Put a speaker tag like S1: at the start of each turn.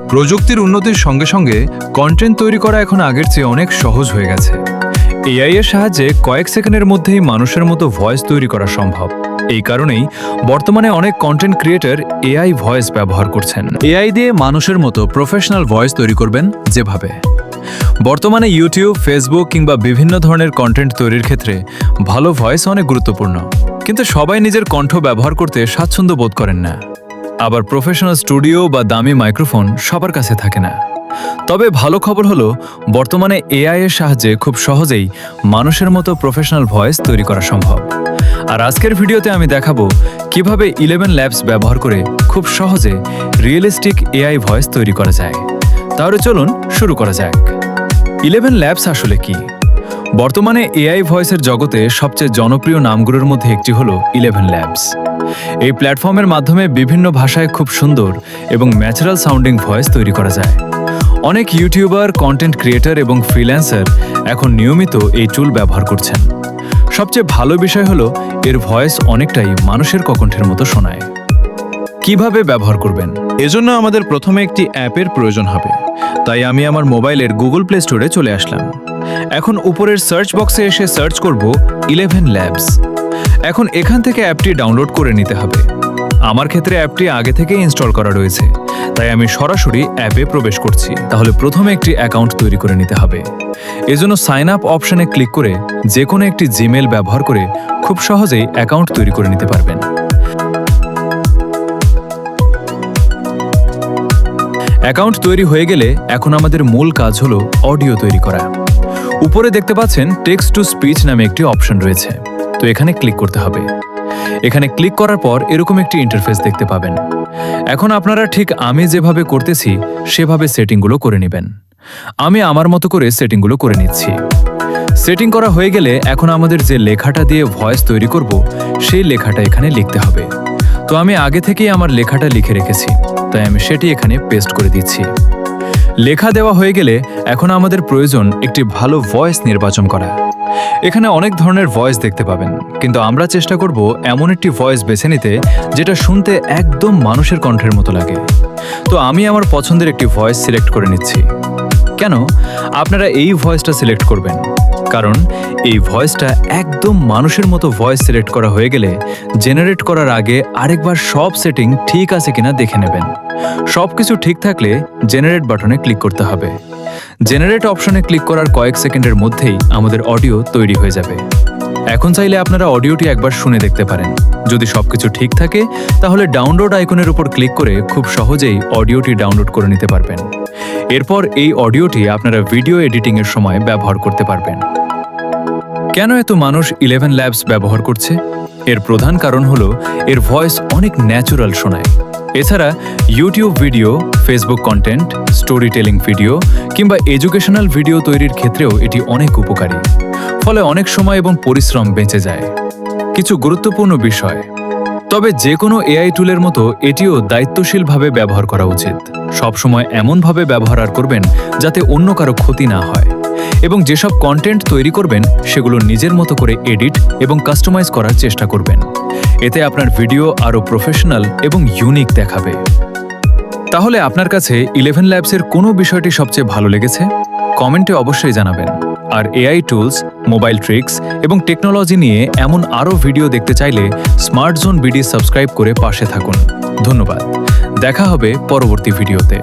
S1: প্রযুক্তির উন্নতির সঙ্গে সঙ্গে কন্টেন্ট তৈরি করা এখন আগের চেয়ে অনেক সহজ হয়ে গেছে। এআই এর সাহায্যে কয়েক সেকেন্ডের মধ্যেই মানুষের মতো ভয়েস তৈরি করা সম্ভব। এই কারণেই বর্তমানে অনেক কন্টেন্ট ক্রিয়েটর এআই ভয়েস ব্যবহার করছেন। এআই দিয়ে মানুষের মতো প্রফেশনাল ভয়েস তৈরি করবেন যেভাবে। বর্তমানে ইউটিউব, ফেসবুক কিংবা বিভিন্ন ধরনের কন্টেন্ট তৈরির ক্ষেত্রে ভালো ভয়েস অনেক গুরুত্বপূর্ণ, কিন্তু সবাই নিজের কণ্ঠ ব্যবহার করতে স্বাচ্ছন্দ্য বোধ করেন না। আবার প্রফেশনাল স্টুডিও বা দামি মাইক্রোফোন সবার কাছে থাকে না। তবে ভালো খবর হলো, বর্তমানে এআই এর সাহায্যে খুব সহজেই মানুষের মতো প্রফেশনাল ভয়েস তৈরি করা সম্ভব। আর আজকের ভিডিওতে আমি দেখাবো কিভাবে 11 ল্যাবস ব্যবহার করে খুব সহজে রিয়েলিস্টিক এআই ভয়েস তৈরি করা যায়। তাহলে চলুন শুরু করা যাক। 11 ল্যাবস আসলে কি? বর্তমানে এআই ভয়েসের জগতে সবচেয়ে জনপ্রিয় নামগুলোর মধ্যে একটি হলো 11 ল্যাবস। এই প্ল্যাটফর্মের মাধ্যমে বিভিন্ন ভাষায় খুব সুন্দর এবং ন্যাচারাল সাউন্ডিং ভয়েস তৈরি করা যায়। অনেক ইউটিউবার, কন্টেন্ট ক্রিয়েটর এবং ফ্রিল্যান্সার এখন নিয়মিত এই টুল ব্যবহার করছেন। সবচেয়ে ভালো বিষয় হলো এর ভয়েস অনেকটাই মানুষের কণ্ঠের মতো শোনায়। কিভাবে ব্যবহার করবেন?
S2: এজন্য আমাদের প্রথমে একটি অ্যাপের প্রয়োজন হবে। তাই আমি আমার মোবাইলের গুগল প্লে স্টোরে চলে আসলাম। এখন উপরের সার্চ বক্সে এসে সার্চ করব 11 ল্যাবস। এখন এখান থেকে অ্যাপটি ডাউনলোড করে নিতে হবে। আমার ক্ষেত্রে অ্যাপটি আগে থেকে ইনস্টল করা রয়েছে, তাই আমি সরাসরি অ্যাপে প্রবেশ করছি। তাহলে প্রথমে একটি অ্যাকাউন্ট তৈরি করে নিতে হবে। এজন্য সাইন আপ অপশনে ক্লিক করে যে কোনো একটি জিমেল ব্যবহার করে খুব সহজেই অ্যাকাউন্ট তৈরি করে নিতে পারবেন। অ্যাকাউন্ট তৈরি হয়ে গেলে এখন আমাদের মূল কাজ হলো অডিও তৈরি করা। উপরে দেখতে পাচ্ছেন টেক্সট টু স্পিচ নামে একটি অপশন রয়েছে, তো এখানে ক্লিক করতে হবে। এখানে ক্লিক করার পর এরকম একটি ইন্টারফেস দেখতে পাবেন। এখন আপনারা ঠিক আমি যেভাবে করতেছি সেভাবে সেটিংগুলো করে নেবেন। আমি আমার মতো করে সেটিংগুলো করে নিচ্ছি। সেটিং করা হয়ে গেলে এখন আমাদের যে লেখাটা দিয়ে ভয়েস তৈরি করব সেই লেখাটা এখানে লিখতে হবে। তো আমি আগে থেকেই আমার লেখাটা লিখে রেখেছি, তাই আমি সেটি এখানে পেস্ট করে দিচ্ছি। লেখা দেওয়া হয়ে গেলে এখন আমাদের প্রয়োজন একটি ভালো ভয়েস নির্বাচন করা। এখানে অনেক ধরনের ভয়েস দেখতে পাবেন, কিন্তু আমরা চেষ্টা করব এমন একটি ভয়েস বেছে নিতে যেটা শুনতে একদম মানুষের কণ্ঠের মতো লাগে। তো আমি আমার পছন্দের একটি ভয়েস সিলেক্ট করে নিচ্ছি। কেন আপনারা এই ভয়েসটা সিলেক্ট করবেন? কারণ এই ভয়েসটা একদম মানুষের মতো ভয়েস সিলেক্ট করা হয়ে গেলে জেনারেট করার আগে আরেকবার সব সেটিং ঠিক আছে কিনা দেখে নেবেন। সবকিছু ঠিক থাকলে জেনারেট বাটনে ক্লিক করতে হবে। জেনারেট অপশনে ক্লিক করার কয়েক সেকেন্ডের মধ্যেই আমাদের অডিও তৈরি হয়ে যাবে। এখন চাইলে আপনারা অডিওটি একবার শুনে দেখতে পারেন। যদি সবকিছু ঠিক থাকে তাহলে ডাউনলোড আইকনের উপর ক্লিক করে খুব সহজেই অডিওটি ডাউনলোড করে নিতে পারবেন। এরপর এই অডিওটি আপনারা ভিডিও এডিটিং এর সময় ব্যবহার করতে পারবেন। কেন এত মানুষ 11 ল্যাবস ব্যবহার করছে? এর প্রধান কারণ হলো এর ভয়েস অনেক ন্যাচারাল শোনায়। এছাড়া YouTube video, Facebook content, story telling video কিংবা এডুকেশনাল ভিডিও তৈরির ক্ষেত্রেও এটি অনেক উপকারী। ফলে অনেক সময় এবং পরিশ্রম বেঁচে যায়। কিছু গুরুত্বপূর্ণ বিষয়। তবে যে কোনো এআই টুলের মতো এটিও দায়িত্বশীলভাবে ব্যবহার করা উচিত। সবসময় এমনভাবে ব্যবহার করবেন যাতে অন্য কারো ক্ষতি না হয়। এবং যেসব কন্টেন্ট তৈরি করবেন সেগুলো নিজের মতো করে এডিট এবং কাস্টমাইজ করার চেষ্টা করবেন। এতে আপনার ভিডিও আরও প্রফেশনাল এবং ইউনিক দেখাবে। তাহলে আপনার কাছে 11 ল্যাবসের কোনো বিষয়টি সবচেয়ে ভালো লেগেছে? কমেন্টে অবশ্যই জানাবেন। আর এআই টুলস, মোবাইল ট্রিক্স এবং টেকনোলজি নিয়ে এমন আরও ভিডিও দেখতে চাইলে স্মার্ট জোন বিডি সাবস্ক্রাইব করে পাশে থাকুন। ধন্যবাদ। দেখা হবে পরবর্তী ভিডিওতে।